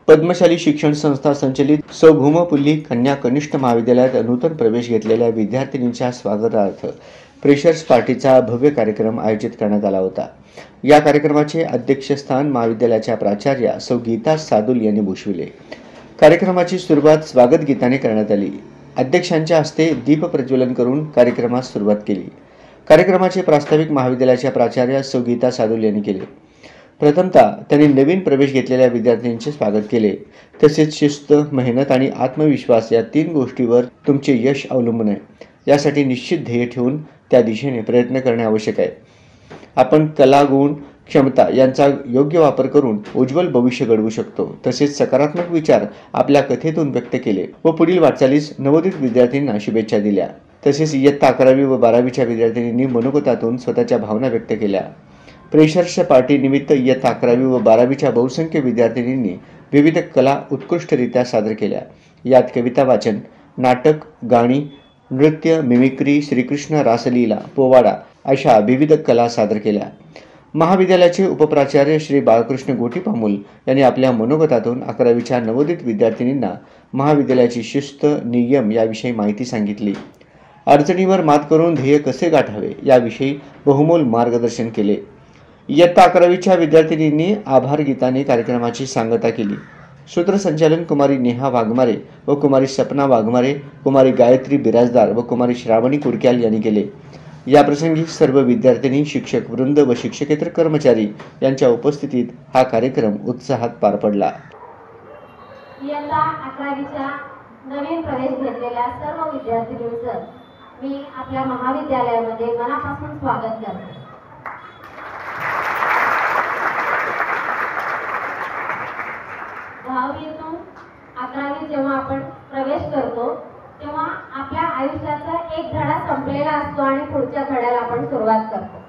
पद्मशाली शिक्षण संस्था संचलित सौ भूमपुल्ली कन्या कनिष्ठ महाविद्यालयात नूतन प्रवेश घेतलेल्या विद्यार्थिनींच्या स्वागतार्थ फ्रेशर्स पार्टीचा भव्य कार्यक्रम आयोजित करण्यात आला होता। या कार्यक्रमाचे अध्यक्षस्थान महाविद्यालयाच्या प्राचार्या सौ गीता सादुल यांनी भूषविले। कार्यक्रमाची सुरुवात स्वागत गीताने करण्यात आली। अध्यक्षांच्या हस्ते दीप प्रज्वलन करून कार्यक्रमास सुरुवात केली। कार्यक्रमाचे प्रास्ताविक महाविद्यालयाच्या प्राचार्या सौ गीता सादुल यांनी केले। प्रथमतः त्यांनी नवीन प्रवेश घेतलेल्या विद्यार्थ्यांचे स्वागत केले। तसेच शिस्त, मेहनत आणि आत्मविश्वास या 3 गोष्टींवर तुमचे यश अवलंबून आहे। यासाठी निश्चित ध्येय ठेवून त्या दिशेने प्रयत्न करणे आवश्यक आहे। आपण कला, गुण, क्षमता यांचा योग्य वापर करून उज्ज्वल भविष्य घडवू शकतो। तसेच सकारात्मक विचार आपल्या कथेतून व्यक्त केले व पुढील वाटचालीस नवोदित विद्यार्थ्यांना शुभेच्छा दिल्या। तसेच इयत्ता 11वी व 12वीच्या विद्यार्थ्यांनी मनोगतातून स्वतःच्या भावना व्यक्त केल्या। फ्रेशर्स पार्टी निमित्त इयत्ता 11वी व 12वीच्या बहुसंख्य विद्यार्थिनींनी विविध कला उत्कृष्टरित्या सादर केल्या। यात कविता वाचन, नाटक, गाणी, नृत्य, मिमिक्री, श्रीकृष्ण रासलीला, पोवाडा अशा विविध कला सादर केल्या। महाविद्यालयाचे उपप्राचार्य श्री बाळकृष्ण गोटीपामुल यांनी आपल्या मनोगतातून 11वीच्या नवोदित विद्यार्थिनींना महाविद्यालयाची शिस्त, नियम याविषयी माहिती सांगितली। अडचणीवर मात करून ध्येय कसे गाठावे याविषयी बहुमोल मार्गदर्शन केले। इयत्ता 11वीच्या विद्यार्थिनींनी आभार गीताने कार्यक्रमाची सांगता केली। सूत्रसंचालन कुमारी नेहा वाघमारे व कुमारी सपना वाघमारे, कुमारी गायत्री बिराजदार व कुमारी श्रावणी कुडक्याल यांनी केले। याप्रसंगी सर्व विद्यार्थिनी, शिक्षक वृंद व शिक्षकेतर कर्मचारी यांच्या उपस्थितीत हा कार्यक्रम उत्साहात पार पडला। इयत्ता 11वीच्या नवीन प्रवेश घेतलेल्या सर्व विद्यार्थिनींचं मी आपल्या महाविद्यालयामध्ये मनापासून स्वागत करते। दहावीतून 11वी जेव्हा आपण प्रवेश करतो तेव्हा आपल्या आयुष्याचा एक धडा संपलेला असतो आणि पुढच्या धड्याला आपण सुरुवात करतो।